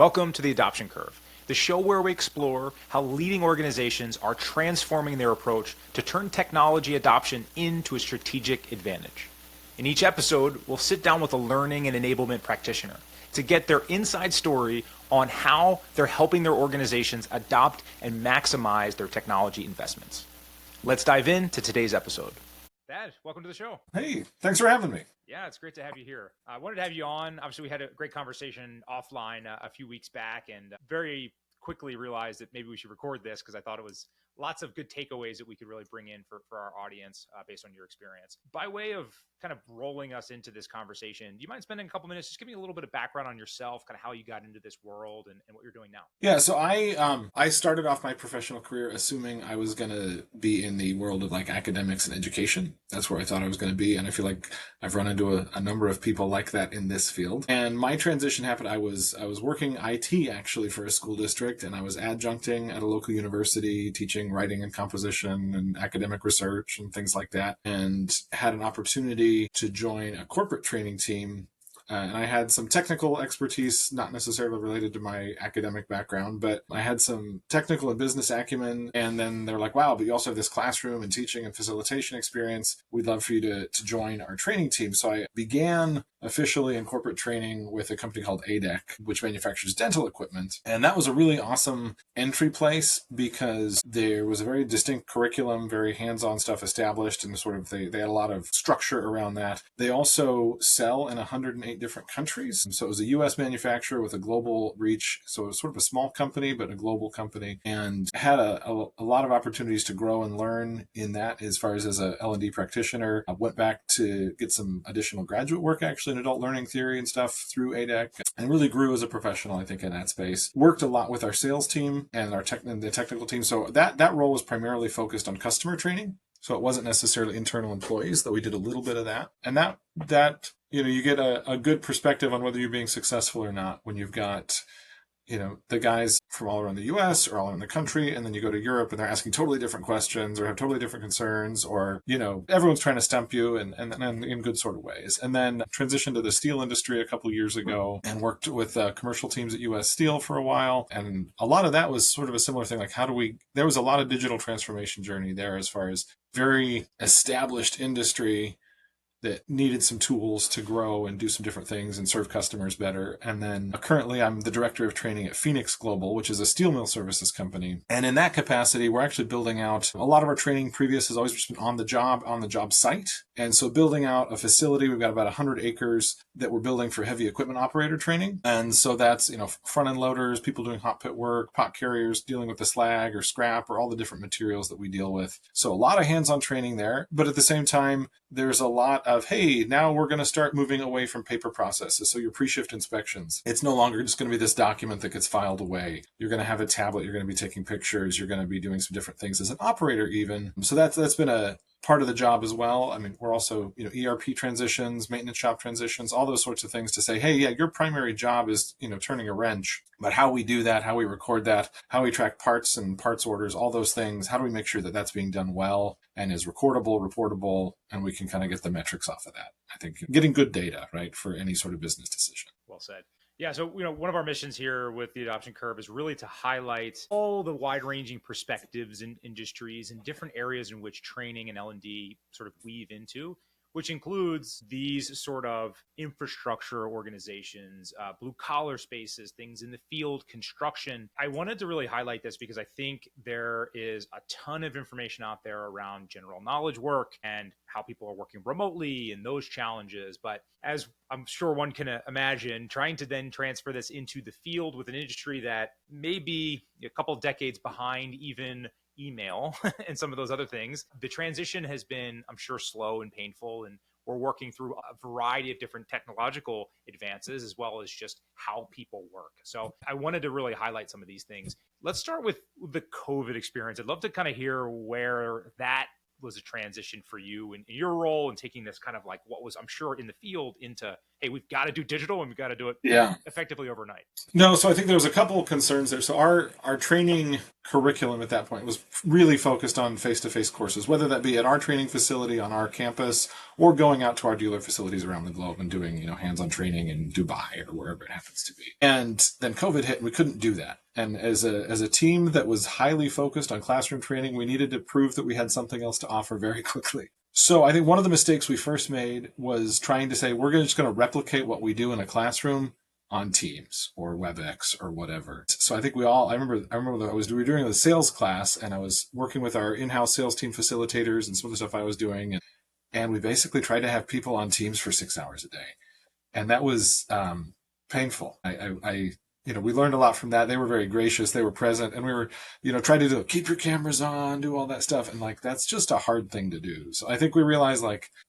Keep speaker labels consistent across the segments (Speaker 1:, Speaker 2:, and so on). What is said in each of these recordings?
Speaker 1: Welcome to the Adoption Curve, the show where we explore how leading organizations are transforming their approach to turn technology adoption into a strategic advantage. In each episode, we'll sit down with a learning and enablement practitioner to get their inside story on how they're helping their organizations adopt and maximize their technology investments. Let's dive into today's episode. Thad, welcome to the show.
Speaker 2: Hey, thanks for having me.
Speaker 1: Yeah, it's great to have you here. I wanted to have you on. Obviously, we had a great conversation offline a few weeks back and very quickly realized that maybe we should record this because I thought it was lots of good takeaways that we could really bring in for our audience based on your experience. By way of kind of rolling us into this conversation, do you mind spending a couple minutes just giving a little bit of background on yourself, kind of how you got into this world and what you're doing now?
Speaker 2: Yeah, so I started off my professional career assuming I was going to be in the world of like academics and education. That's where I thought I was going to be, and I feel like I've run into a number of people like that in this field. And my transition happened. I was working IT actually for a school district, and I was adjuncting at a local university teaching writing and composition and academic research and things like that, and had an opportunity to join a corporate training team. And I had some technical expertise, not necessarily related to my academic background, but I had some technical and business acumen. And then they're like, wow, but you also have this classroom and teaching and facilitation experience. We'd love for you to join our training team. So I began officially in corporate training with a company called ADEC, which manufactures dental equipment. And that was a really awesome entry place because there was a very distinct curriculum, very hands-on stuff established, and sort of they had a lot of structure around that. They also sell in 108 different countries. So it was a US manufacturer with a global reach. So it was sort of a small company, but a global company, and had a lot of opportunities to grow and learn in that as far as a L&D practitioner. I went back to get some additional graduate work actually in adult learning theory and stuff through ADEC, and really grew as a professional, I think, in that space. Worked a lot with our sales team and the technical team. So that role was primarily focused on customer training. So it wasn't necessarily internal employees, though we did a little bit of that. And that you get a good perspective on whether you're being successful or not when you've got the guys from all around the US or all around the country, and then you go to Europe and they're asking totally different questions or have totally different concerns, or, everyone's trying to stump you and in good sort of ways. And then transitioned to the steel industry a couple of years ago and worked with commercial teams at US Steel for a while. And a lot of that was sort of a similar thing. Like there was a lot of digital transformation journey there as far as very established industry that needed some tools to grow and do some different things and serve customers better. And then currently I'm the director of training at Phoenix Global, which is a steel mill services company. And in that capacity, we're actually building out a lot of our training previous has always been on the job site. And so building out a facility, we've got about 100 acres that we're building for heavy equipment operator training. And so that's, front end loaders, people doing hot pit work, pot carriers, dealing with the slag or scrap or all the different materials that we deal with. So a lot of hands-on training there. But at the same time, there's a lot of, hey, now we're going to start moving away from paper processes. So your pre-shift inspections, it's no longer just going to be this document that gets filed away. You're going to have a tablet. You're going to be taking pictures. You're going to be doing some different things as an operator even. So that's been a part of the job as well. I mean, we're also, ERP transitions, maintenance shop transitions, all those sorts of things to say, hey, yeah, your primary job is, turning a wrench, but how we do that, how we record that, how we track parts and parts orders, all those things, how do we make sure that that's being done well and is recordable, reportable, and we can kind of get the metrics off of that. I think getting good data, right, for any sort of business decision.
Speaker 1: Well said. Yeah, so one of our missions here with the Adoption Curve is really to highlight all the wide-ranging perspectives in industries and different areas in which training and L&D sort of weave into, which includes these sort of infrastructure organizations, blue-collar spaces, things in the field, construction. I wanted to really highlight this because I think there is a ton of information out there around general knowledge work and how people are working remotely and those challenges. But as I'm sure one can imagine, trying to then transfer this into the field with an industry that may be a couple of decades behind even email and some of those other things, the transition has been, I'm sure, slow and painful. And we're working through a variety of different technological advances as well as just how people work. So I wanted to really highlight some of these things. Let's start with the COVID experience. I'd love to kind of hear where that was a transition for you in your role and taking this kind of like what was, I'm sure, in the field into, hey, we've got to do digital and we've got to do it
Speaker 2: Yeah.
Speaker 1: effectively overnight?
Speaker 2: No, so I think there was a couple of concerns there. So our training curriculum at that point was really focused on face-to-face courses, whether that be at our training facility on our campus or going out to our dealer facilities around the globe and doing, hands-on training in Dubai or wherever it happens to be. And then COVID hit and we couldn't do that. And as a team that was highly focused on classroom training, we needed to prove that we had something else to offer very quickly. So I think one of the mistakes we first made was trying to say, we're just going to replicate what we do in a classroom on Teams or WebEx or whatever. So I think I remember that we were doing a sales class and I was working with our in-house sales team facilitators and some of the stuff I was doing. And we basically tried to have people on Teams for 6 hours a day. And that was painful. We learned a lot from that. They were very gracious. They were present, and we were, trying to keep your cameras on, do all that stuff. And that's just a hard thing to do. So I think we realized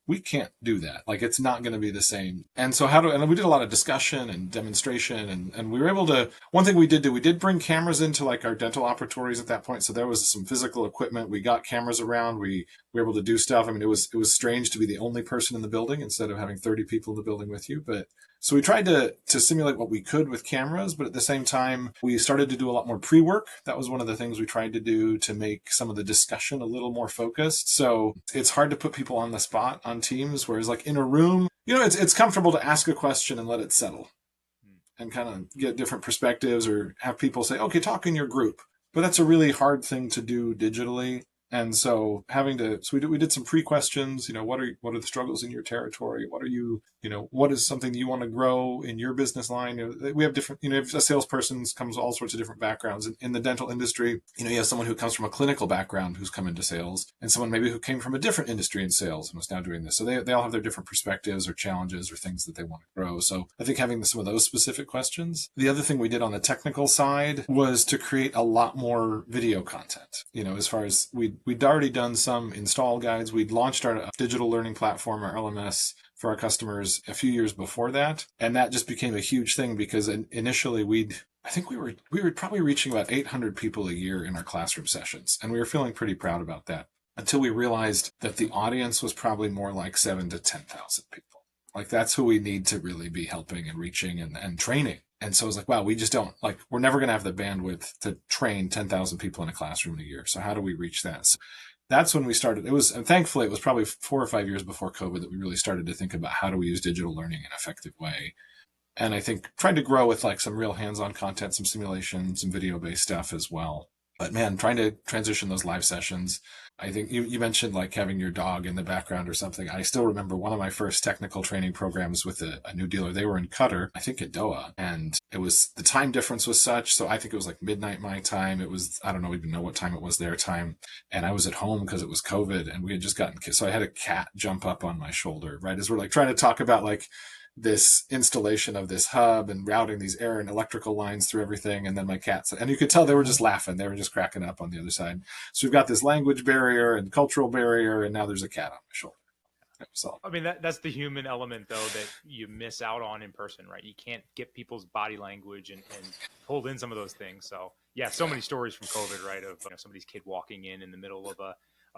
Speaker 2: we can't do that. It's not going to be the same. And so and we did a lot of discussion and demonstration and we were able to, one thing we did bring cameras into our dental operatories at that point. So there was some physical equipment. We got cameras around. We were able to do stuff. I mean, it was strange to be the only person in the building instead of having 30 people in the building with you. But so we tried to simulate what we could with cameras, but at the same time, we started to do a lot more pre-work. That was one of the things we tried to do to make some of the discussion a little more focused. So it's hard to put people on the spot on Teams, whereas in a room, it's comfortable to ask a question and let it settle and kind of get different perspectives or have people say, okay, talk in your group. But that's a really hard thing to do digitally. And so we did some pre-questions, what are the struggles in your territory? What are you, what is something that you want to grow in your business line? We have different, if a salesperson comes all sorts of different backgrounds in the dental industry, you have someone who comes from a clinical background who's come into sales and someone maybe who came from a different industry in sales and was now doing this. So they all have their different perspectives or challenges or things that they want to grow. So I think having some of those specific questions. The other thing we did on the technical side was to create a lot more video content, as far as we'd already done some install guides. We'd launched our digital learning platform, our LMS, for our customers a few years before that. And that just became a huge thing because initially we were probably reaching about 800 people a year in our classroom sessions. And we were feeling pretty proud about that until we realized that the audience was probably more like 7,000 to 10,000 people. That's who we need to really be helping and reaching and training. And so I was wow, we just don't we're never going to have the bandwidth to train 10,000 people in a classroom in a year. So how do we reach that? So that's when we started. And thankfully it was probably 4 or 5 years before COVID that we really started to think about how do we use digital learning in an effective way. And I think trying to grow with some real hands-on content, some simulation, some video-based stuff as well. But man, trying to transition those live sessions. I think you mentioned having your dog in the background or something. I still remember one of my first technical training programs with a new dealer. They were in Qatar, I think at Doha, and the time difference was such. So I think it was midnight my time. It was, I don't even know what time it was their time. And I was at home because it was COVID and we had just gotten kids. So I had a cat jump up on my shoulder, right? As we're trying to talk about this installation of this hub and routing these air and electrical lines through everything. And then my cats, and you could tell they were just laughing. They were just cracking up on the other side. So we've got this language barrier and cultural barrier, and now there's a cat on my shoulder. So
Speaker 1: I mean, that's the human element though that you miss out on in person, right? You can't get people's body language and hold in some of those things. So yeah, so many stories from COVID, right? Of somebody's kid walking in the middle of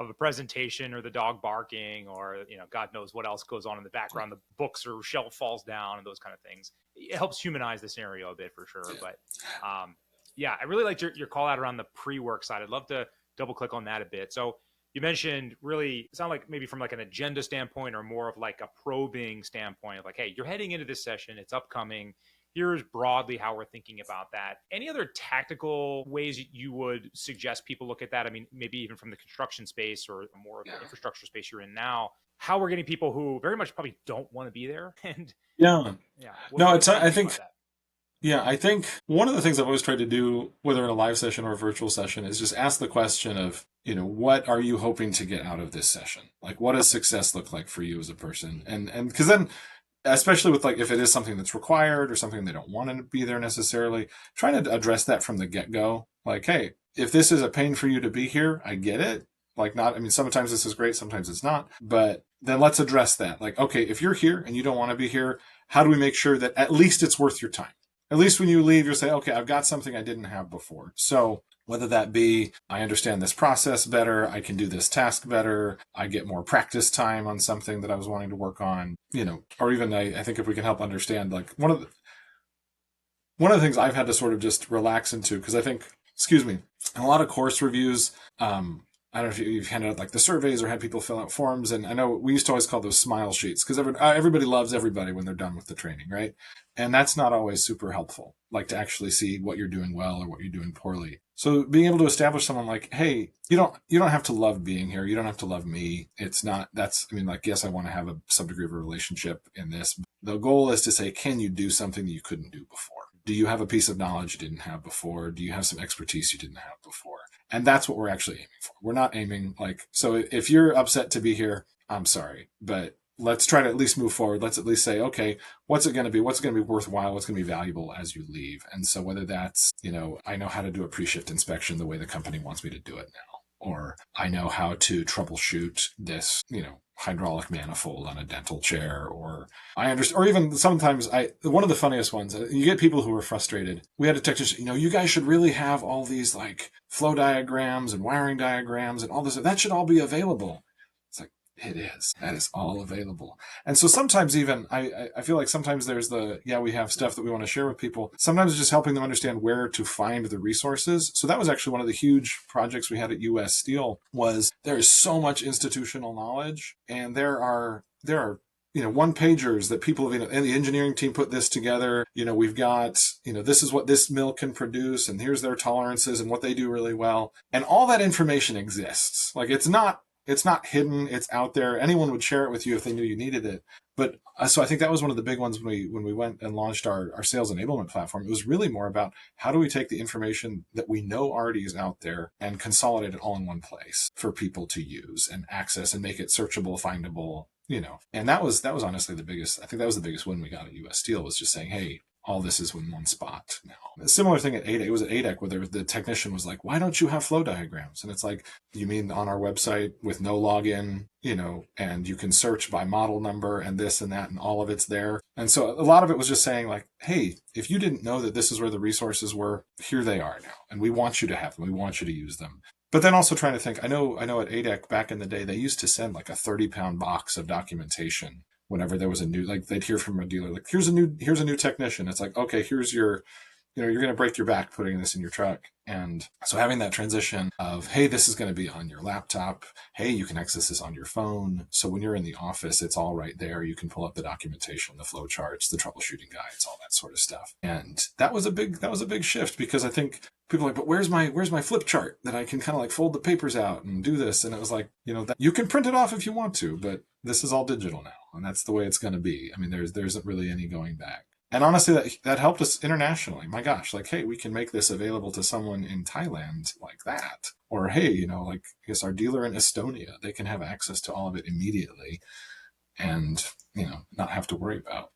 Speaker 1: a presentation, or the dog barking, or God knows what else goes on in the background. The books or shelf falls down and those kind of things. It helps humanize the scenario a bit for sure. Yeah. But I really liked your call out around the pre-work side. I'd love to double click on that a bit. So you mentioned really, it sounded like maybe from an agenda standpoint or more of a probing standpoint of hey, you're heading into this session, it's upcoming. Here's broadly how we're thinking about that. Any other tactical ways you would suggest people look at that? I mean, maybe even from the construction space or more of the infrastructure space you're in now, how we're getting people who very much probably don't want to be there. And I
Speaker 2: think one of the things I've always tried to do, whether in a live session or a virtual session, is just ask the question of, what are you hoping to get out of this session? What does success look like for you as a person? And because then, especially with if it is something that's required or something they don't want to be there necessarily, trying to address that from the get-go. Hey, if this is a pain for you to be here, I get it. Sometimes this is great, sometimes it's not, but then let's address that. Okay, if you're here and you don't want to be here, how do we make sure that at least it's worth your time? At least when you leave, you'll say, okay, I've got something I didn't have before. So Whether that be, I understand this process better, I can do this task better, I get more practice time on something that I was wanting to work on, or even I think if we can help understand, like one of the things I've had to sort of just relax into, because I think, excuse me, in a lot of course reviews, I don't know if you've handed out like the surveys or had people fill out forms, and I know we used to always call those smile sheets because everybody loves everybody when they're done with the training, right? And that's not always super helpful, like to actually see what you're doing well or what you're doing poorly. So being able to establish someone like, hey, you don't have to love being here, you don't have to love me. It's not that's I mean, like, yes, I want to have some degree of a relationship in this. The goal is to say, can you do something that you couldn't do before? Do you have a piece of knowledge you didn't have before? Do you have some expertise you didn't have before? And that's what we're actually aiming for. We're not aiming so if you're upset to be here, I'm sorry, but let's try to at least move forward. Let's at least say, okay, what's it going to be? What's going to be worthwhile? What's going to be valuable as you leave? And so whether that's, I know how to do a pre-shift inspection the way the company wants me to do it now, or I know how to troubleshoot this, hydraulic manifold on a dental chair, or I understand, or even sometimes one of the funniest ones, you get people who are frustrated. We had a technician, you guys should really have all these like flow diagrams and wiring diagrams and all this. That should all be available. It's like, it is. That is all available. And so sometimes even I feel like sometimes there's we have stuff that we want to share with people. Sometimes it's just helping them understand where to find the resources. So that was actually one of the huge projects we had at US Steel. Was there is so much institutional knowledge, and there are one pagers that people have, and the engineering team put this together. We've got, this is what this mill can produce, and here's their tolerances and what they do really well. And all that information exists. Like, it's not hidden. It's out there. Anyone would share it with you if they knew you needed it. But so I think that was one of the big ones when we went and launched our sales enablement platform. It was really more about how do we take the information that we know already is out there and consolidate it all in one place for people to use and access and make it searchable, findable, And that was honestly the biggest. I think that was the biggest win we got at US Steel, was just saying, hey, all this is in one spot now. A similar thing at ADEC. It was at ADEC where the technician was like, why don't you have flow diagrams? And it's like, you mean on our website with no login, and you can search by model number and this and that, and all of it's there. And so a lot of it was just saying like, hey, if you didn't know that this is where the resources were, here they are now. And we want you to have them. We want you to use them. But then also trying to think, I know at ADEC back in the day, they used to send like a 30-pound box of documentation whenever there was a new, like they'd hear from a dealer, like, here's a new technician. It's like, okay, here's your, you're going to break your back putting this in your truck. And so having that transition of, hey, this is going to be on your laptop. Hey, you can access this on your phone. So when you're in the office, it's all right there. You can pull up the documentation, the flow charts, the troubleshooting guides, all that sort of stuff. And that was a big shift, because I think people are like, but where's my flip chart that I can kind of like fold the papers out and do this? And it was like, that you can print it off if you want to, but this is all digital now. And that's the way it's going to be. I mean, there isn't really any going back. And honestly, that helped us internationally. My gosh, like, hey, we can make this available to someone in Thailand like that. Or, hey, like, I guess our dealer in Estonia, they can have access to all of it immediately and, not have to worry about,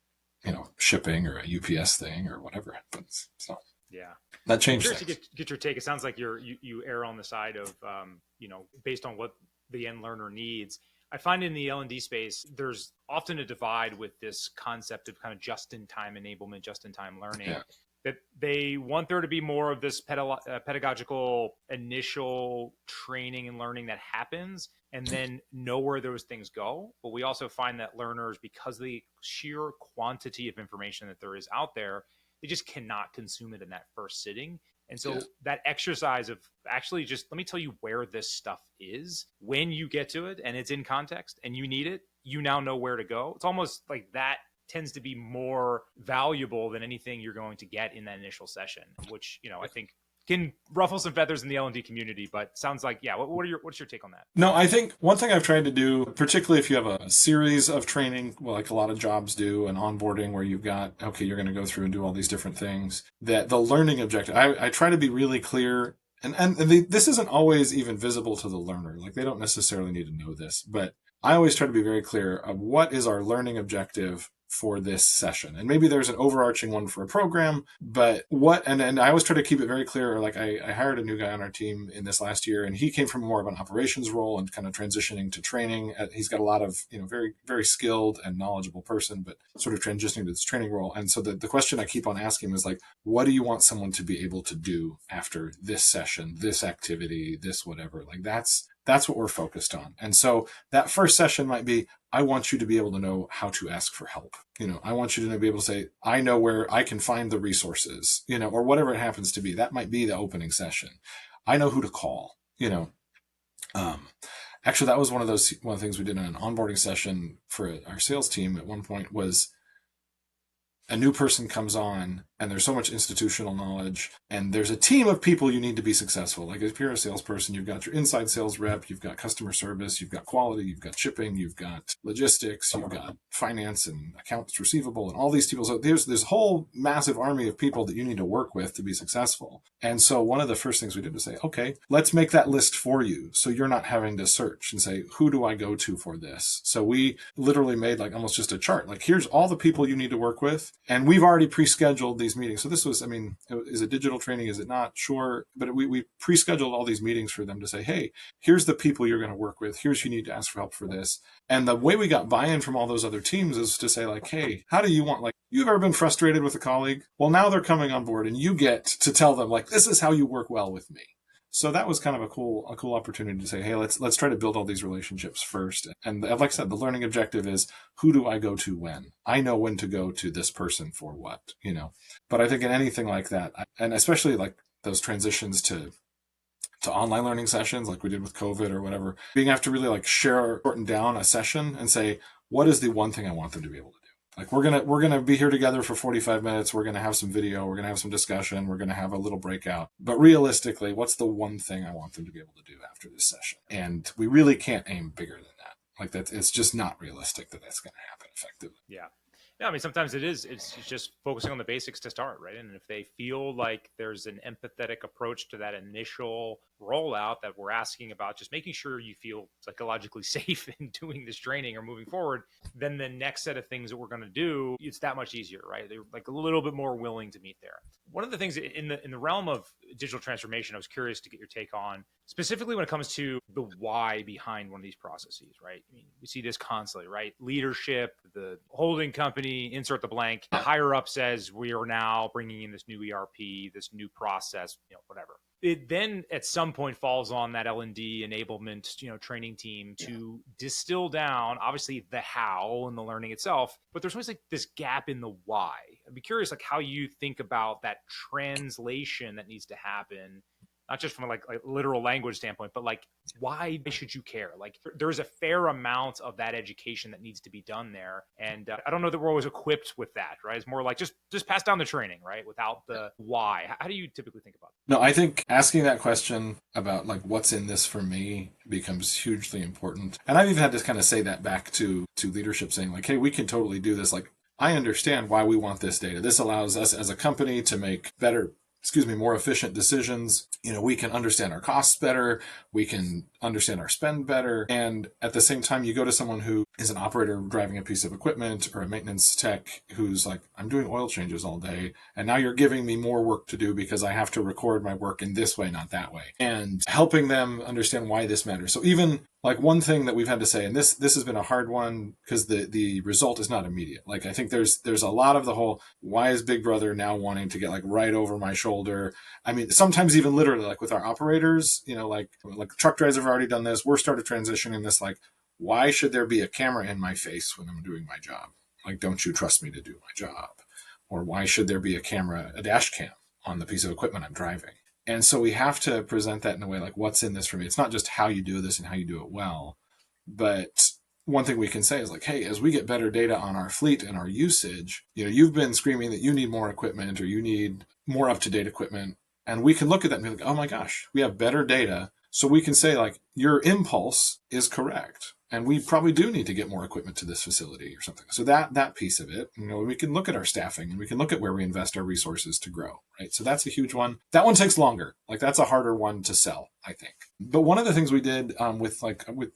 Speaker 2: shipping or a UPS thing or whatever happens. So
Speaker 1: yeah,
Speaker 2: that changed.
Speaker 1: I'm curious to get your take. It sounds like you err on the side of, based on what the end learner needs. I find in the L&D space, there's often a divide with this concept of kind of just-in-time enablement, just-in-time learning, that they want there to be more of this pedagogical initial training and learning that happens, and then know where those things go. But we also find that learners, because of the sheer quantity of information that there is out there, they just cannot consume it in that first sitting. And so that exercise of actually just, let me tell you where this stuff is when you get to it and it's in context and you need it, you now know where to go. It's almost like that tends to be more valuable than anything you're going to get in that initial session, which, I think can ruffle some feathers in the L&D community, but sounds like, what's your take on that?
Speaker 2: No, I think one thing I've tried to do, particularly if you have a series of training, well, like a lot of jobs do, and onboarding where you've got, okay, you're going to go through and do all these different things, that the learning objective, I try to be really clear. This isn't always even visible to the learner. Like, they don't necessarily need to know this, but I always try to be very clear of what is our learning objective for this session? And maybe there's an overarching one for a program, but what, and I always try to keep it very clear. Like I hired a new guy on our team in this last year, and he came from more of an operations role and kind of transitioning to training. He's got a lot of, very, very skilled and knowledgeable person, but sort of transitioning to this training role. And so the question I keep on asking is like, what do you want someone to be able to do after this session, this activity, this whatever? Like that's what we're focused on. And so that first session might be, I want you to be able to know how to ask for help. I want you to be able to say, I know where I can find the resources, or whatever it happens to be. That might be the opening session. I know who to call, Actually, that was one of the things we did in an onboarding session for our sales team at one point was a new person comes on and there's so much institutional knowledge and there's a team of people you need to be successful. Like if you're a salesperson, you've got your inside sales rep, you've got customer service, you've got quality, you've got shipping, you've got logistics, you've got finance and accounts receivable and all these people. So there's this whole massive army of people that you need to work with to be successful. And so one of the first things we did was say, okay, let's make that list for you. So you're not having to search and say, who do I go to for this? So we literally made like almost just a chart. Like here's all the people you need to work with. And we've already pre-scheduled these meetings. So this was, is it digital training? Is it not? Sure. But we pre-scheduled all these meetings for them to say, hey, here's the people you're going to work with. Here's you need to ask for help for this. And the way we got buy-in from all those other teams is to say like, hey, how do you want, like, you've ever been frustrated with a colleague? Well, now they're coming on board and you get to tell them like, this is how you work well with me. So that was kind of a cool opportunity to say, hey, let's try to build all these relationships first. And like I said, the learning objective is, who do I go to when? I know when to go to this person for what, But I think in anything like that, and especially like those transitions to online learning sessions like we did with COVID or whatever, being able to really like shorten down a session and say, what is the one thing I want them to be able to do? Like we're gonna be here together for 45 minutes. We're gonna have some video. We're gonna have some discussion. We're gonna have a little breakout. But realistically, what's the one thing I want them to be able to do after this session? And we really can't aim bigger than that. Like that, it's just not realistic that that's gonna happen effectively.
Speaker 1: Yeah. Yeah, sometimes it's just focusing on the basics to start, right? And if they feel like there's an empathetic approach to that initial rollout that we're asking about, just making sure you feel psychologically safe in doing this training or moving forward, then the next set of things that we're going to do, it's that much easier, right? They're like a little bit more willing to meet there. One of the things in the realm of digital transformation, I was curious to get your take on, specifically when it comes to the why behind one of these processes, right? We see this constantly, right? Leadership, the holding company, insert the blank, higher up says we are now bringing in this new ERP, this new process, whatever. It then at some point falls on that L&D enablement, training team to distill down, obviously the how and the learning itself, but there's always like this gap in the why. I'd be curious, like how you think about that translation that needs to happen, not just from a like literal language standpoint, but like, why should you care? Like there's a fair amount of that education that needs to be done there. And I don't know that we're always equipped with that, right? It's more like just pass down the training, right? Without the why. How do you typically think about that?
Speaker 2: No, I think asking that question about like, what's in this for me becomes hugely important. And I've even had to kind of say that back to leadership, saying like, hey, we can totally do this. Like, I understand why we want this data. This allows us as a company to make more efficient decisions. We can understand our costs better. We can understand our spend better. And at the same time, you go to someone who is an operator driving a piece of equipment or a maintenance tech who's like, I'm doing oil changes all day. And now you're giving me more work to do because I have to record my work in this way, not that way. And helping them understand why this matters. So even like one thing that we've had to say, and this has been a hard one because the result is not immediate. Like I think there's a lot of the whole, why is Big Brother now wanting to get like right over my shoulder? Sometimes even literally like with our operators, like truck drivers have already done this. We're started transitioning this, like, why should there be a camera in my face when I'm doing my job? Like, don't you trust me to do my job? Or why should there be a dash cam on the piece of equipment I'm driving? And so we have to present that in a way like, what's in this for me? It's not just how you do this and how you do it well. But one thing we can say is like, hey, as we get better data on our fleet and our usage, you've been screaming that you need more equipment or you need more up-to-date equipment. And we can look at that and be like, oh my gosh, we have better data. So we can say, like, your impulse is correct. And we probably do need to get more equipment to this facility or something. So that piece of it, we can look at our staffing and we can look at where we invest our resources to grow, right? So that's a huge one. That one takes longer. Like, that's a harder one to sell, I think. But one of the things we did with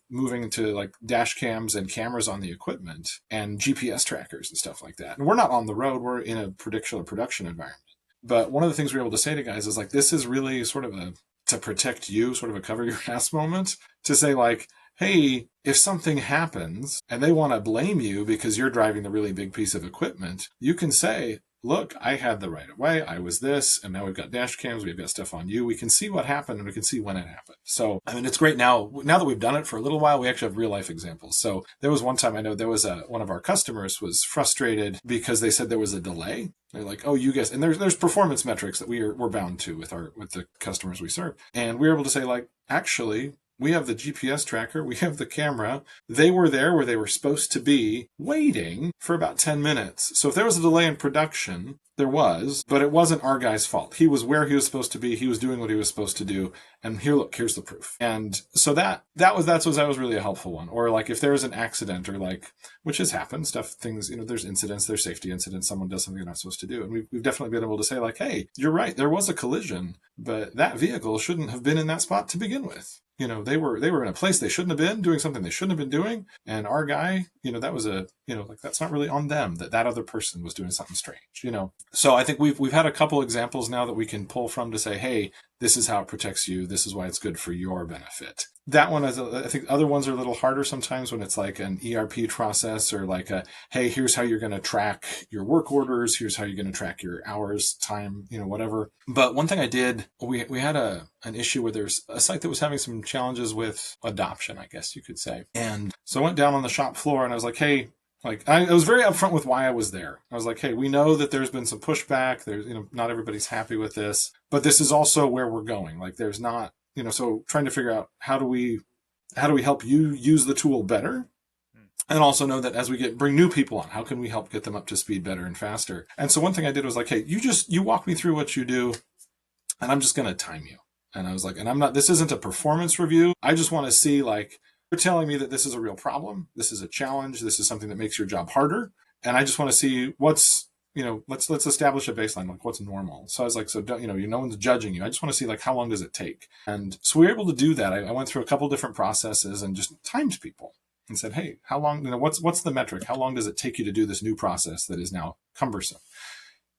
Speaker 2: moving to like dash cams and cameras on the equipment and GPS trackers and stuff like that. And we're not on the road; we're in a particular production environment. But one of the things we're able to say to guys is like, this is really sort of a to protect you, sort of a cover your ass moment, to say like, hey, if something happens and they want to blame you because you're driving the really big piece of equipment, you can say, look, I had the right of way. I was this, and now we've got dash cams. We've got stuff on you. We can see what happened, and we can see when it happened. So, I mean, it's great now. Now that we've done it for a little while, we actually have real life examples. So there was one time I know there was one of our customers was frustrated because they said there was a delay. They're like, oh, you guys, and there's performance metrics that we're bound to with the customers we serve, and we're able to say like, actually, we have the GPS tracker. We have the camera. They were there where they were supposed to be waiting for about 10 minutes. So if there was a delay in production, there was, but it wasn't our guy's fault. He was where he was supposed to be. He was doing what he was supposed to do. And here, look, here's the proof. And so that was really a helpful one. Or like if there's an accident or like, which has happened, things, there's incidents, there's safety incidents. Someone does something they're not supposed to do. And we've definitely been able to say like, hey, you're right. There was a collision, but that vehicle shouldn't have been in that spot to begin with. They were in a place they shouldn't have been, doing something they shouldn't have been doing. And our guy, that was that's not really on them, that other person was doing something strange, So I think we've had a couple examples now that we can pull from to say, hey, this is how it protects you. This is why it's good for your benefit. That one, I think other ones are a little harder sometimes when it's like an ERP process or like hey, here's how you're going to track your work orders. Here's how you're going to track your hours, time, whatever. But one thing I did, we had an issue where there's a site that was having some challenges with adoption, I guess you could say. And so I went down on the shop floor and I was like, hey, I was very upfront with why I was there. I was like, hey, we know that there's been some pushback. There's, not everybody's happy with this, but this is also where we're going. Like there's not, so trying to figure out how do we help you use the tool better? And also know that as we bring new people on, how can we help get them up to speed better and faster? And so one thing I did was like, hey, you walk me through what you do and I'm just going to time you. And I was like, and this isn't a performance review. I just want to see like, you're telling me that this is a real problem. This is a challenge. This is something that makes your job harder. And I just want to see what's, let's establish a baseline, like what's normal. So I was like, so don't, no one's judging you. I just want to see like, how long does it take? And so we were able to do that. I went through a couple different processes and just timed people and said, hey, how long, what's the metric? How long does it take you to do this new process that is now cumbersome?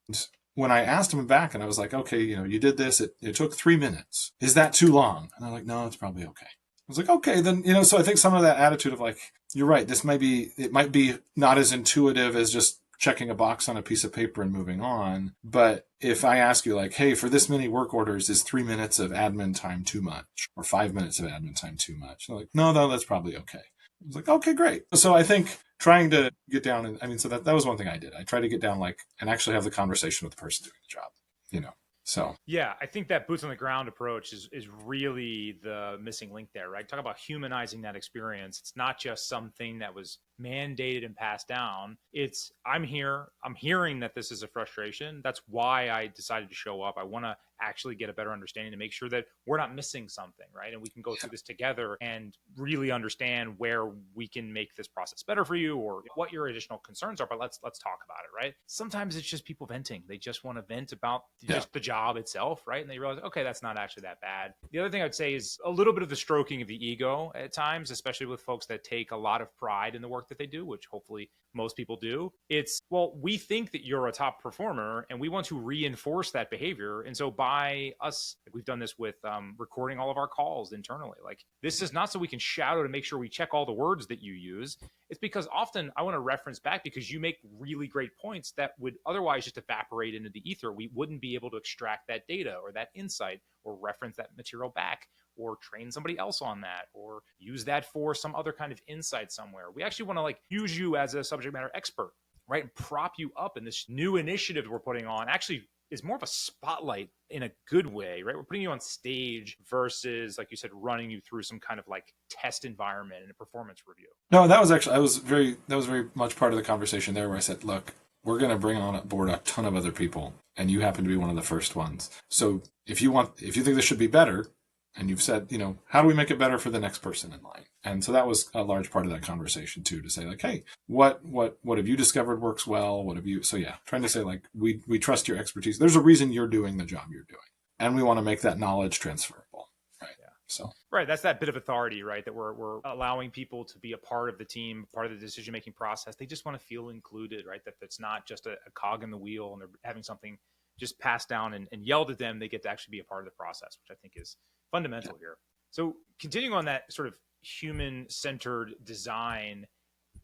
Speaker 2: And when I asked them back and I was like, okay, you did this, it took 3 minutes. Is that too long? And they're like, no, it's probably okay. I was like, okay, then, so I think some of that attitude of like, you're right, it might be not as intuitive as just checking a box on a piece of paper and moving on. But if I ask you like, hey, for this many work orders, is 3 minutes of admin time too much? Or 5 minutes of admin time too much? They're like, no, that's probably okay. I was like, okay, great. So I think trying to get down, and so that was one thing I did. I tried to get down like, and actually have the conversation with the person doing the job, So
Speaker 1: yeah, I think that boots on the ground approach is really the missing link there, right? Talk about humanizing that experience. It's not just something that was mandated and passed down. It's I'm here. I'm hearing that this is a frustration. That's why I decided to show up. I want to actually get a better understanding to make sure that we're not missing something, right? And we can go through this together and really understand where we can make this process better for you or what your additional concerns are. But let's talk about it, right? Sometimes it's just people venting. They just want to vent about just the job itself, right? And they realize, okay, that's not actually that bad. The other thing I'd say is a little bit of the stroking of the ego at times, especially with folks that take a lot of pride in the work that they do, which hopefully most people do. It's, well, we think that you're a top performer and we want to reinforce that behavior. And so by us, like we've done this with recording all of our calls internally. Like this is not so we can shout out and make sure we check all the words that you use. It's because often I want to reference back because you make really great points that would otherwise just evaporate into the ether. We wouldn't be able to extract that data or that insight or reference that material back or train somebody else on that or use that for some other kind of insight somewhere. We actually want to like use you as a subject matter expert, right? And prop you up in this new initiative we're putting on. Actually is more of a spotlight in a good way, right? We're putting you on stage versus, like you said, running you through some kind of like test environment and a performance review.
Speaker 2: No, that was very much part of the conversation there where I said, look, we're going to bring on board a ton of other people and you happen to be one of the first ones. So if you think this should be better, And you've said, how do we make it better for the next person in line? And so that was a large part of that conversation too, to say like, hey, what have you discovered works well? What have you? So yeah, trying to say like, we trust your expertise. There's a reason you're doing the job you're doing, and we want to make that knowledge transferable. Right.
Speaker 1: Yeah.
Speaker 2: So
Speaker 1: right. That's that bit of authority, right? That we're allowing people to be a part of the team, part of the decision-making process. They just want to feel included, right? That that's not just a cog in the wheel and they're having something just passed down and yelled at them. They get to actually be a part of the process, which I think is fundamental here. So continuing on that sort of human-centered design,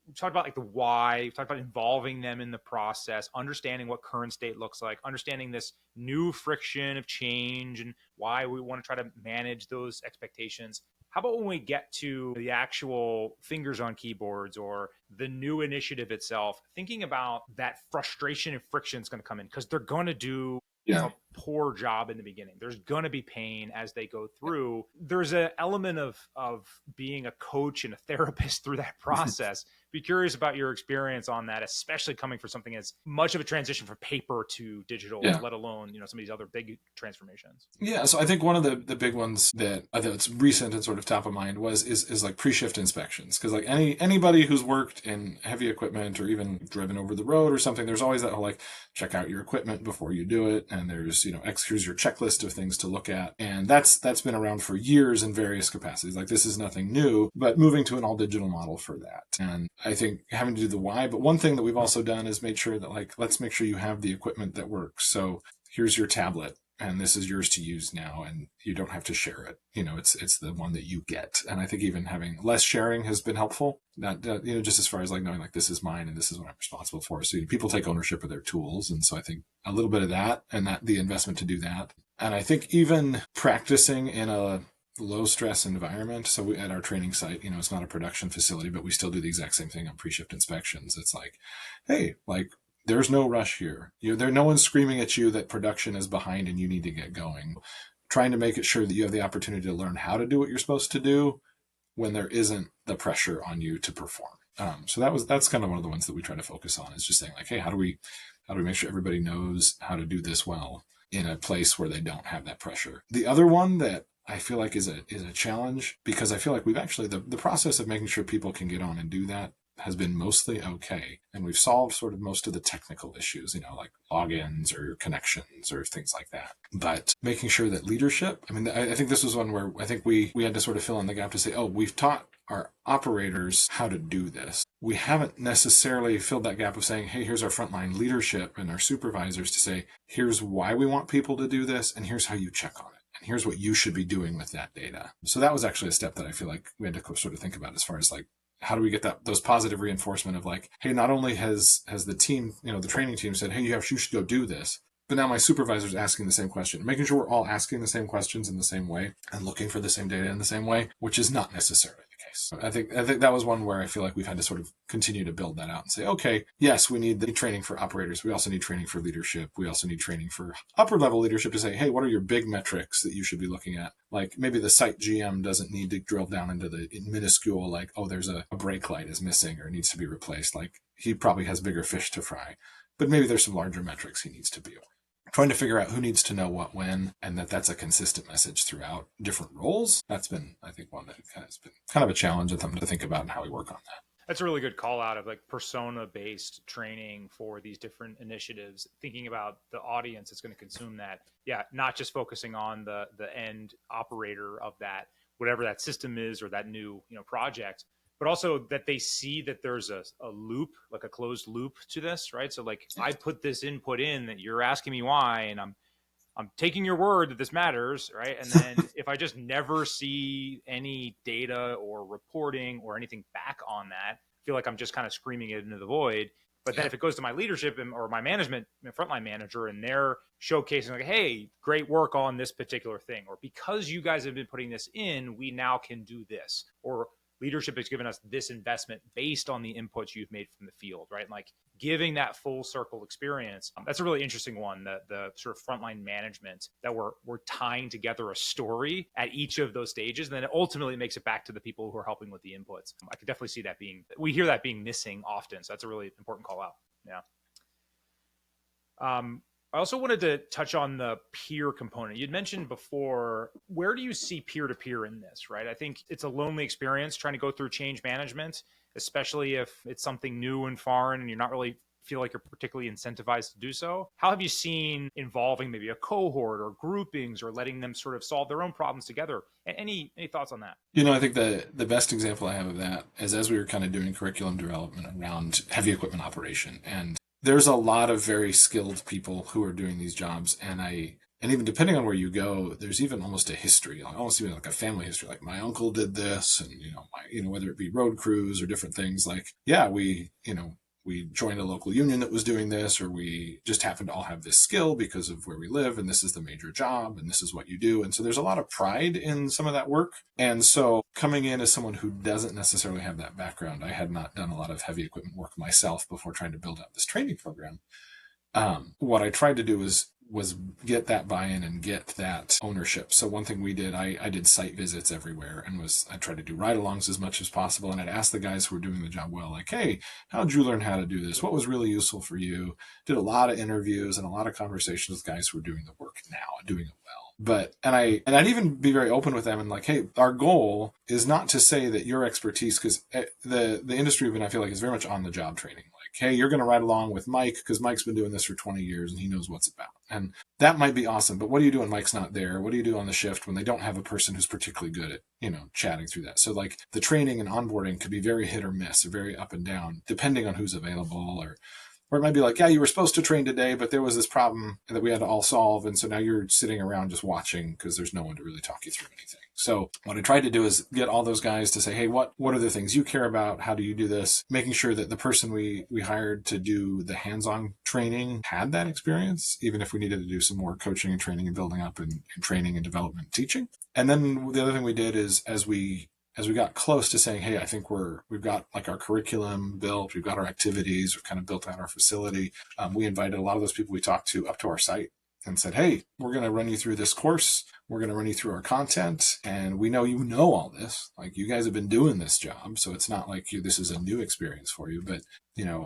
Speaker 1: we talked about like the why, we talked about involving them in the process, understanding what current state looks like, understanding this new friction of change and why we want to try to manage those expectations. How about when we get to the actual fingers on keyboards or the new initiative itself, thinking about that frustration and friction is going to come in because they're going to do a poor job in the beginning. There's going to be pain as they go through. There's an element of being a coach and a therapist through that process. Be curious about your experience on that, especially coming for something as much of a transition from paper to digital, let alone, some of these other big transformations.
Speaker 2: Yeah, so I think one of the big ones that I think it's recent and sort of top of mind is like pre-shift inspections, because like anybody who's worked in heavy equipment or even driven over the road or something, there's always that whole like check out your equipment before you do it, and there's here's your checklist of things to look at, and that's been around for years in various capacities. Like this is nothing new, but moving to an all digital model for that, and I think having to do the why. But one thing that we've also done is made sure that like let's make sure you have the equipment that works. So here's your tablet, and this is yours to use now, and you don't have to share it. It's the one that you get. And I think even having less sharing has been helpful. Not just as far as like knowing like this is mine and this is what I'm responsible for. So people take ownership of their tools, and so I think a little bit of that and that the investment to do that. And I think even practicing in a low stress environment. So we, at our training site, it's not a production facility, but we still do the exact same thing on pre-shift inspections. It's like, hey, like there's no rush here. No one's screaming at you that production is behind and you need to get going. Trying to make it sure that you have the opportunity to learn how to do what you're supposed to do when there isn't the pressure on you to perform. So that's kind of one of the ones that we try to focus on, is just saying like, hey, how do we make sure everybody knows how to do this well in a place where they don't have that pressure? The other one that I feel like is a challenge, because I feel like we've actually the process of making sure people can get on and do that has been mostly okay. And we've solved sort of most of the technical issues, like logins or connections or things like that. But making sure that leadership, I think this was one where I think we had to sort of fill in the gap to say, oh, we've taught our operators how to do this. We haven't necessarily filled that gap of saying, hey, here's our frontline leadership and our supervisors to say, here's why we want people to do this, and here's how you check on it. And here's what you should be doing with that data. So that was actually a step that I feel like we had to sort of think about, as far as like, how do we get those positive reinforcement of like, hey, not only has the team, the training team said, hey, you should go do this, but now my supervisor's asking the same question, making sure we're all asking the same questions in the same way and looking for the same data in the same way, which is not necessarily the case. I think that was one where I feel like we've had to sort of continue to build that out and say, okay, yes, we need the training for operators. We also need training for leadership. We also need training for upper level leadership to say, hey, what are your big metrics that you should be looking at? Like maybe the site GM doesn't need to drill down into the minuscule, like, oh, there's a brake light is missing or needs to be replaced. Like he probably has bigger fish to fry, but maybe there's some larger metrics he needs to be aware. Trying to figure out who needs to know what when, and that's a consistent message throughout different roles. That's been, I think, one that has been kind of a challenge at them to think about and how we work on that.
Speaker 1: That's a really good call out of like persona-based training for these different initiatives, thinking about the audience that's going to consume that. Yeah, not just focusing on the end operator of that, whatever that system is or that new project, but also that they see that there's a loop, like a closed loop to this, right? So like I put this input in that you're asking me why, and I'm taking your word that this matters, right? And then if I just never see any data or reporting or anything back on that, I feel like I'm just kind of screaming it into the void. But then if it goes to my leadership or my management, frontline manager, and they're showcasing like, hey, great work on this particular thing, or because you guys have been putting this in, we now can do this, or leadership has given us this investment based on the inputs you've made from the field, right? And like giving that full circle experience. That's a really interesting one, the sort of frontline management, that we're tying together a story at each of those stages. And then it ultimately makes it back to the people who are helping with the inputs. I could definitely see that we hear that being missing often. So that's a really important call out. Yeah. I also wanted to touch on the peer component. You'd mentioned before, where do you see peer to peer in this, right? I think it's a lonely experience trying to go through change management, especially if it's something new and foreign and you're not really feel like you're particularly incentivized to do so. How have you seen involving maybe a cohort or groupings or letting them sort of solve their own problems together? Any thoughts on that?
Speaker 2: I think the best example I have of that is as we were kind of doing curriculum development around heavy equipment operation. And there's a lot of very skilled people who are doing these jobs. And even depending on where you go, there's even almost a history, almost even like a family history. Like my uncle did this, and whether it be road crews or different things. Like, yeah, we joined a local union that was doing this, or we just happen to all have this skill because of where we live, and this is the major job, and this is what you do. And so there's a lot of pride in some of that work. And so coming in as someone who doesn't necessarily have that background, I had not done a lot of heavy equipment work myself before trying to build out this training program. What I tried to do was get that buy-in and get that ownership. So one thing we did, I did site visits everywhere, and I tried to do ride-alongs as much as possible. And I'd ask the guys who were doing the job well, like, hey, how'd you learn how to do this? What was really useful for you? Did a lot of interviews and a lot of conversations with guys who were doing the work now and doing it well. I'd even be very open with them and like, hey, our goal is not to say that your expertise, because the industry even I feel like is very much on the job training. Like, hey, you're going to ride along with Mike because Mike's been doing this for 20 years and he knows what's about. And that might be awesome, but what do you do when Mike's not there? What do you do on the shift when they don't have a person who's particularly good at, chatting through that? So like the training and onboarding could be very hit or miss, or very up and down, depending on who's available, or it might be like, yeah, you were supposed to train today, but there was this problem that we had to all solve. And so now you're sitting around just watching because there's no one to really talk you through anything. So what I tried to do is get all those guys to say, hey, what are the things you care about? How do you do this? Making sure that the person we hired to do the hands-on training had that experience, even if we needed to do some more coaching and training and building up and training and development and teaching. And then the other thing we did is as we got close to saying, hey, I think we've got like our curriculum built, we've got our activities, we've kind of built out our facility. We invited a lot of those people we talked to up to our site and said, hey, we're going to run you through this course. We're going to run you through our content. And we know you know all this. Like, you guys have been doing this job. So it's not like this is a new experience for you. But,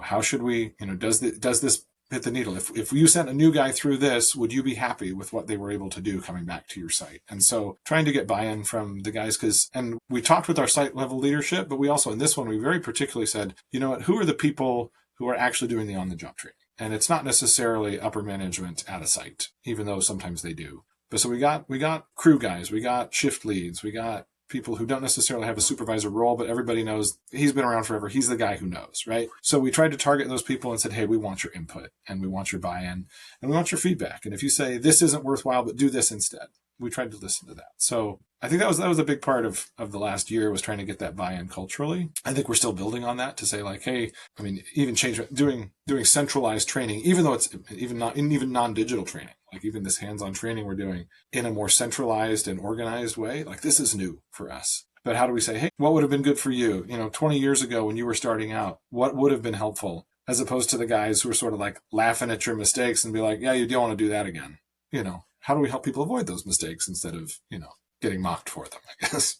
Speaker 2: how should we, does this hit the needle? If you sent a new guy through this, would you be happy with what they were able to do coming back to your site? And so trying to get buy-in from the guys, and we talked with our site level leadership, but we also, in this one, we very particularly said, who are the people who are actually doing the on-the-job training? And it's not necessarily upper management at a site, even though sometimes they do. But so we got crew guys, we got shift leads, we got people who don't necessarily have a supervisor role, but everybody knows he's been around forever. He's the guy who knows, right? So we tried to target those people and said, hey, we want your input and we want your buy-in and we want your feedback. And if you say this isn't worthwhile, but do this instead, we tried to listen to that. So I think that was a big part of the last year, was trying to get that buy-in culturally. I think we're still building on that to say like, hey, even doing centralized training, even though it's even non-digital training, like even this hands-on training we're doing in a more centralized and organized way, like this is new for us. But how do we say, hey, what would have been good for you? 20 years ago when you were starting out, what would have been helpful? As opposed to the guys who are sort of like laughing at your mistakes and be like, yeah, you don't want to do that again. How do we help people avoid those mistakes instead of, getting mocked for them, I guess.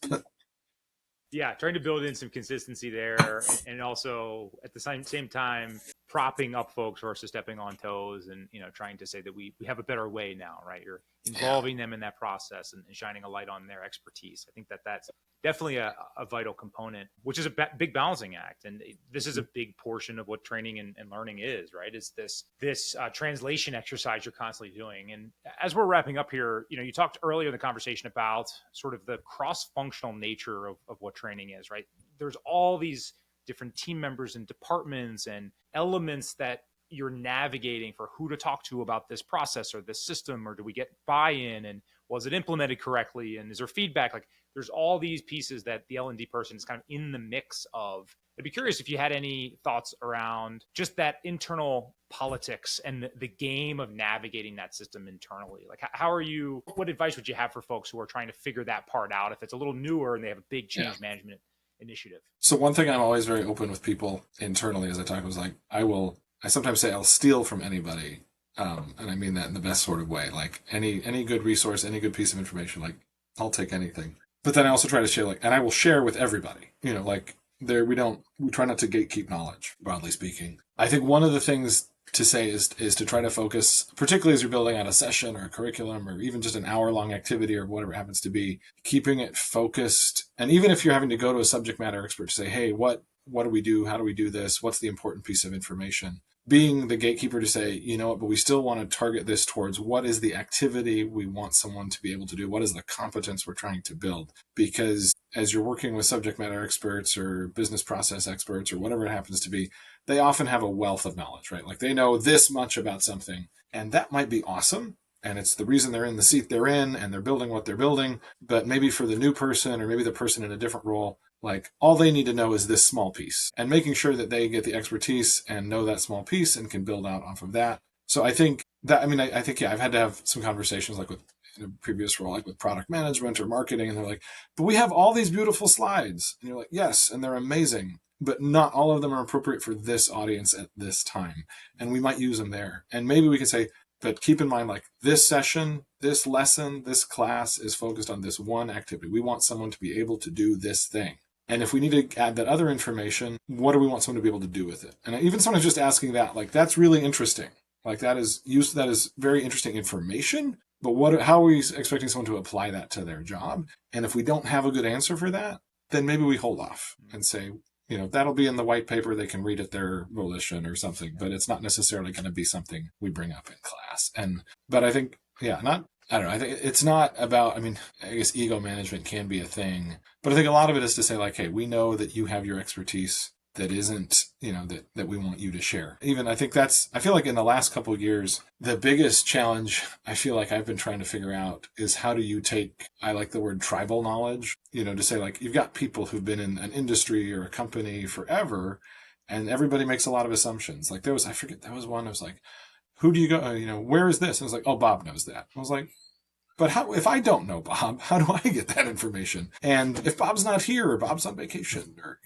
Speaker 1: Yeah, trying to build in some consistency there, and also at the same time propping up folks versus stepping on toes, and trying to say that we have a better way now, right? You're involving them in that process and shining a light on their expertise. I think that's definitely a vital component, which is a big balancing act. And this is a big portion of what training and learning is, right? Is this translation exercise you're constantly doing. And as we're wrapping up here, you talked earlier in the conversation about sort of the cross-functional nature of what training is, right? There's all these different team members and departments and elements that you're navigating for who to talk to about this process or this system, or do we get buy-in, and was it implemented correctly, and is there feedback? Like, there's all these pieces that the L&D person is kind of in the mix of. I'd be curious if you had any thoughts around just that internal politics and the game of navigating that system internally. Like, what advice would you have for folks who are trying to figure that part out if it's a little newer and they have a big change management initiative?
Speaker 2: So one thing I'm always very open with people internally as I talk was like, I sometimes say I'll steal from anybody. And I mean that in the best sort of way. Like any good resource, any good piece of information, like I'll take anything. But then I also try to share, and I will share with everybody, we try not to gatekeep knowledge, broadly speaking. I think one of the things to say is to try to focus, particularly as you're building out a session or a curriculum or even just an hour-long activity or whatever it happens to be, keeping it focused. And even if you're having to go to a subject matter expert to say, hey, what do we do? How do we do this? What's the important piece of information? Being the gatekeeper to say, you know what, but we still want to target this towards what is the activity we want someone to be able to do? What is the competence we're trying to build? Because as you're working with subject matter experts or business process experts or whatever it happens to be, they often have a wealth of knowledge, right? Like they know this much about something, and that might be awesome. And it's the reason they're in the seat they're in and they're building what they're building. But maybe for the new person or maybe the person in a different role, like all they need to know is this small piece, and making sure that they get the expertise and know that small piece and can build out off of that. So I think that, I mean, I think, yeah, I've had to have some conversations like with in a previous role, like with product management or marketing, and they're like, but we have all these beautiful slides. And you're like, yes, and they're amazing, but not all of them are appropriate for this audience at this time. And we might use them there. And maybe we could say, but keep in mind, like this session, this lesson, this class is focused on this one activity. We want someone to be able to do this thing. And if we need to add that other information, what do we want someone to be able to do with it? And even sometimes just asking that, like, that's really interesting. Like that is very interesting information, but how are we expecting someone to apply that to their job? And if we don't have a good answer for that, then maybe we hold off and say, that'll be in the white paper. They can read at their volition or something, but it's not necessarily going to be something we bring up in class. But I think, I don't know. I think it's not about, I mean, I guess ego management can be a thing, but I think a lot of it is to say like, hey, we know that you have your expertise that isn't, that we want you to share. Even I feel like in the last couple of years, the biggest challenge I feel like I've been trying to figure out is how do you take, I like the word tribal knowledge, to say like, you've got people who've been in an industry or a company forever, and everybody makes a lot of assumptions. Like there was one, I was like, who do you go, where is this? And I was like, oh, Bob knows that. I was like, but how, if I don't know Bob, how do I get that information? And if Bob's not here or Bob's on vacation or,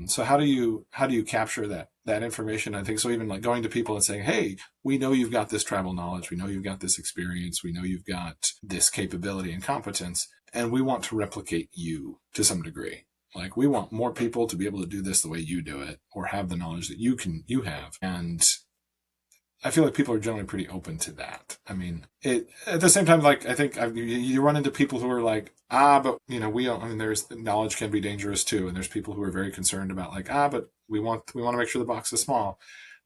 Speaker 2: so how do you capture that information? I think so even like going to people and saying, hey, we know you've got this tribal knowledge. We know you've got this experience. We know you've got this capability and competence, and we want to replicate you to some degree. Like we want more people to be able to do this the way you do it or have the knowledge that you have. And I feel like people are generally pretty open to that. I mean, at the same time, like I think you run into people who are like, but we don't. I mean, there's knowledge can be dangerous too, and there's people who are very concerned about like, but we want to make sure the box is small,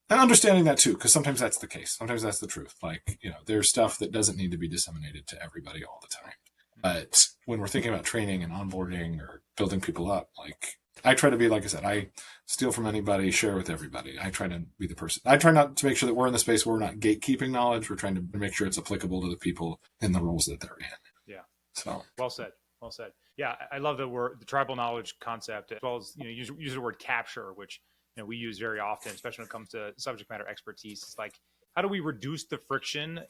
Speaker 2: and understanding that too, because sometimes that's the case. Sometimes that's the truth. Like there's stuff that doesn't need to be disseminated to everybody all the time. But when we're thinking about training and onboarding or building people up, like I try to be, like I said, I steal from anybody, share with everybody. I try to be the person. I try not to make sure that we're in the space where we're not gatekeeping knowledge. We're trying to make sure it's applicable to the people in the roles that they're in.
Speaker 1: Yeah.
Speaker 2: So
Speaker 1: well said. Well said. Yeah, I love the tribal knowledge concept, as well as use the word capture, which we use very often, especially when it comes to subject matter expertise. It's like, how do we reduce the friction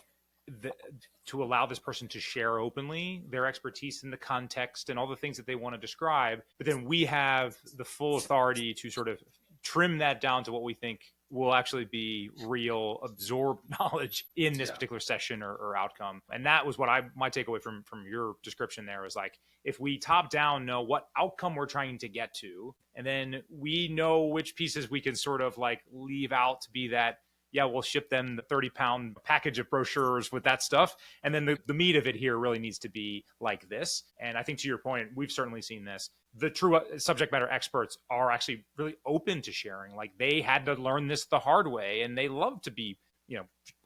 Speaker 1: to allow this person to share openly their expertise in the context and all the things that they want to describe, but then we have the full authority to sort of trim that down to what we think will actually be real absorbed knowledge in this particular session or outcome. And that was what my takeaway from your description there was like, if we top down know what outcome we're trying to get to, and then we know which pieces we can sort of like leave out to be that, yeah, we'll ship them the 30-pound package of brochures with that stuff. And then the meat of it here really needs to be like this. And I think to your point, we've certainly seen this. The true subject matter experts are actually really open to sharing. Like they had to learn this the hard way, and they love to be,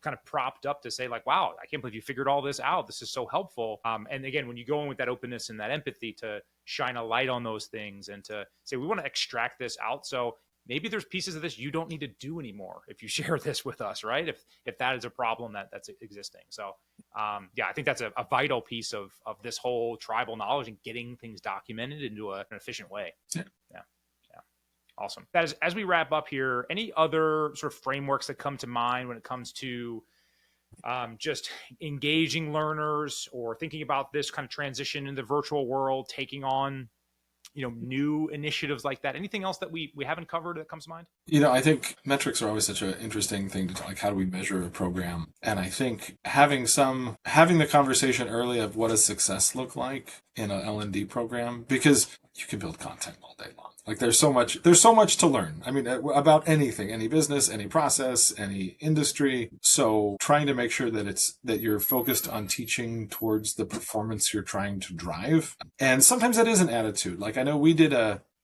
Speaker 1: kind of propped up to say like, wow, I can't believe you figured all this out. This is so helpful. And again, when you go in with that openness and that empathy to shine a light on those things and to say, we want to extract this out. So maybe there's pieces of this you don't need to do anymore if you share this with us, right? If that is a problem that's existing. So I think that's a vital piece of this whole tribal knowledge and getting things documented into an efficient way. Yeah. Awesome. As we wrap up here, any other sort of frameworks that come to mind when it comes to just engaging learners or thinking about this kind of transition in the virtual world, taking on new initiatives like that? Anything else that we haven't covered that comes to mind?
Speaker 2: I think metrics are always such an interesting thing to like, how do we measure a program? And I think having the conversation early of what does success look like in an L&D program, because you can build content all day long. Like there's so much to learn. I mean, about anything, any business, any process, any industry. So trying to make sure that you're focused on teaching towards the performance you're trying to drive. And sometimes that is an attitude. Like I know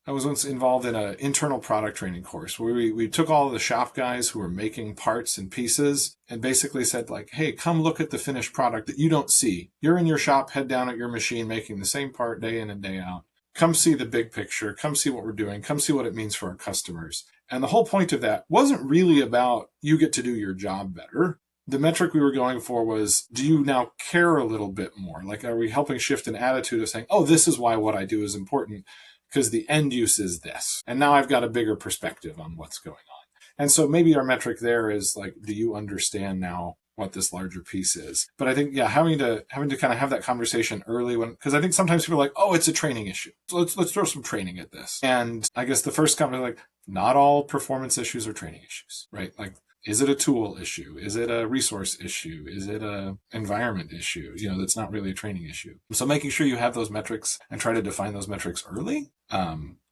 Speaker 2: I was once involved in an internal product training course where we took all of the shop guys who were making parts and pieces and basically said like, hey, come look at the finished product that you don't see. You're in your shop, head down at your machine, making the same part day in and day out. Come see the big picture. Come see what we're doing. Come see what it means for our customers. And the whole point of that wasn't really about you get to do your job better. The metric we were going for was, do you now care a little bit more? Like, are we helping shift an attitude of saying, oh, this is why what I do is important because the end use is this. And now I've got a bigger perspective on what's going on. And so maybe our metric there is like, do you understand now what this larger piece is? But I think, yeah, having to kind of have that conversation early because I think sometimes people are like, oh, it's a training issue. So let's throw some training at this. And I guess the first comment, like, not all performance issues are training issues, right? Like, is it a tool issue? Is it a resource issue? Is it a environment issue? That's not really a training issue. So making sure you have those metrics and try to define those metrics early,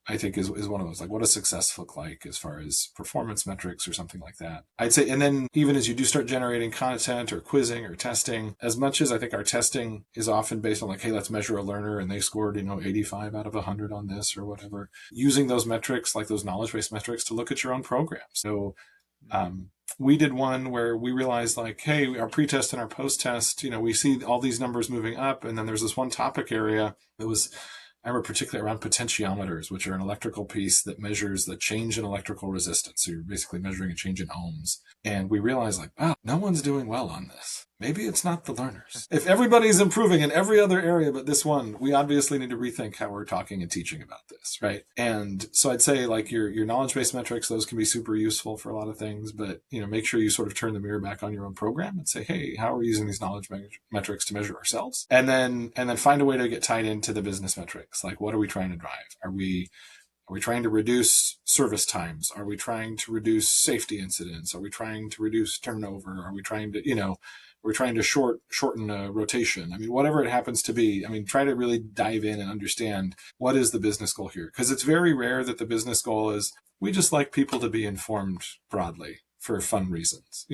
Speaker 2: I think is one of those, like, what does success look like as far as performance metrics or something like that? I'd say, and then even as you do start generating content or quizzing or testing, as much as I think our testing is often based on like, hey, let's measure a learner and they scored, 85 out of 100 on this or whatever, using those metrics, like those knowledge-based metrics to look at your own program. So, we did one where we realized like, hey, our pre-test and our post-test, we see all these numbers moving up. And then there's this one topic area that was, I remember particularly around potentiometers, which are an electrical piece that measures the change in electrical resistance. So you're basically measuring a change in ohms. And we realized like, wow, no one's doing well on this. Maybe it's not the learners. If everybody's improving in every other area but this one, we obviously need to rethink how we're talking and teaching about this, right? And so I'd say like your knowledge-based metrics, those can be super useful for a lot of things, but make sure you sort of turn the mirror back on your own program and say, hey, how are we using these knowledge metrics to measure ourselves? And then find a way to get tied into the business metrics. Like, what are we trying to drive? Are we trying to reduce service times? Are we trying to reduce safety incidents? Are we trying to reduce turnover? Are we trying to, we're trying to shorten a rotation? I mean, whatever it happens to be, try to really dive in and understand what is the business goal here. Because it's very rare that the business goal is, we just like people to be informed broadly for fun reasons.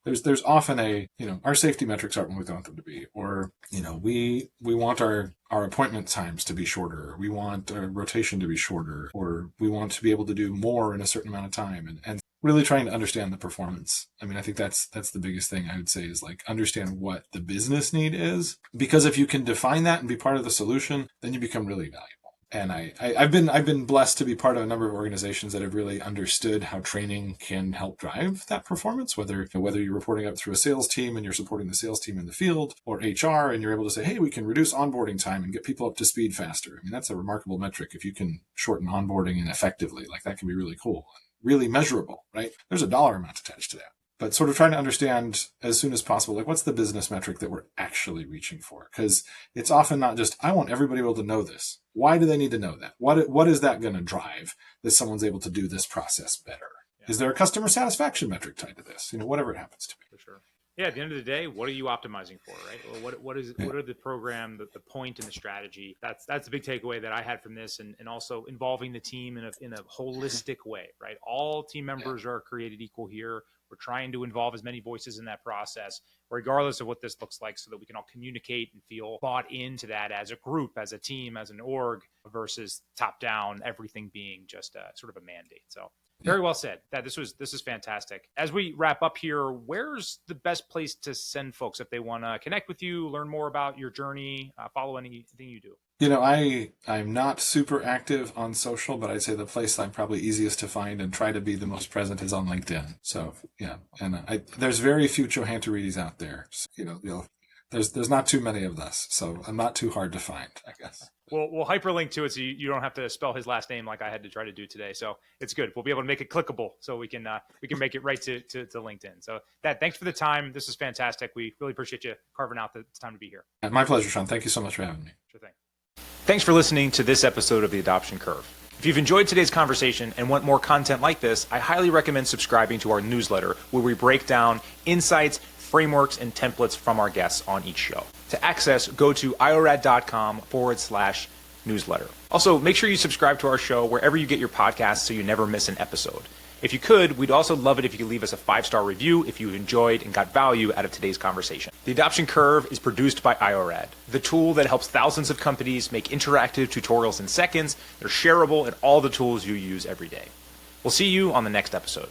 Speaker 2: There's often our safety metrics aren't what we want them to be, or, we want our appointment times to be shorter. We want our rotation to be shorter, or we want to be able to do more in a certain amount of time. And really trying to understand the performance. I think that's the biggest thing I would say is like, understand what the business need is, because if you can define that and be part of the solution, then you become really valuable. And I've been blessed to be part of a number of organizations that have really understood how training can help drive that performance, whether you're reporting up through a sales team and you're supporting the sales team in the field, or HR, and you're able to say, hey, we can reduce onboarding time and get people up to speed faster. That's a remarkable metric. If you can shorten onboarding and effectively, like, that can be really cool, really measurable, right? There's a dollar amount attached to that. But sort of trying to understand as soon as possible, like, what's the business metric that we're actually reaching for? Because it's often not just, I want everybody able to know this. Why do they need to know that? What is that going to drive that someone's able to do this process better? Yeah. Is there a customer satisfaction metric tied to this? Whatever it happens to be.
Speaker 1: For sure. Yeah, at the end of the day, what are you optimizing for, right? Or what are the program, the point and the strategy? That's the big takeaway that I had from this, and also involving the team in a holistic way, right? All team members are created equal here. We're trying to involve as many voices in that process, regardless of what this looks like, so that we can all communicate and feel bought into that as a group, as a team, as an org, versus top down, everything being just a sort of a mandate. So very well said. This is fantastic. As we wrap up here, where's the best place to send folks if they want to connect with you, learn more about your journey, follow anything you do?
Speaker 2: I'm not super active on social, but I'd say the place I'm probably easiest to find and try to be the most present is on LinkedIn. So yeah, and there's very few Tsohantaridis out there. So, there's not too many of us, so I'm not too hard to find, I guess.
Speaker 1: We'll hyperlink to it, so you don't have to spell his last name like I had to try to do today. So it's good. We'll be able to make it clickable, so we can make it right to LinkedIn. So thanks for the time. This is fantastic. We really appreciate you carving out the time to be here.
Speaker 2: My pleasure, Sean. Thank you so much for having me.
Speaker 1: Sure thing. Thanks for listening to this episode of The Adoption Curve. If you've enjoyed today's conversation and want more content like this, I highly recommend subscribing to our newsletter, where we break down insights, frameworks, and templates from our guests on each show. To access, go to iorad.com/ newsletter. Also, make sure you subscribe to our show wherever you get your podcasts so you never miss an episode. If you could, we'd also love it if you could leave us a 5-star review if you enjoyed and got value out of today's conversation. The Adoption Curve is produced by IORAD, the tool that helps thousands of companies make interactive tutorials in seconds. They're shareable in all the tools you use every day. We'll see you on the next episode.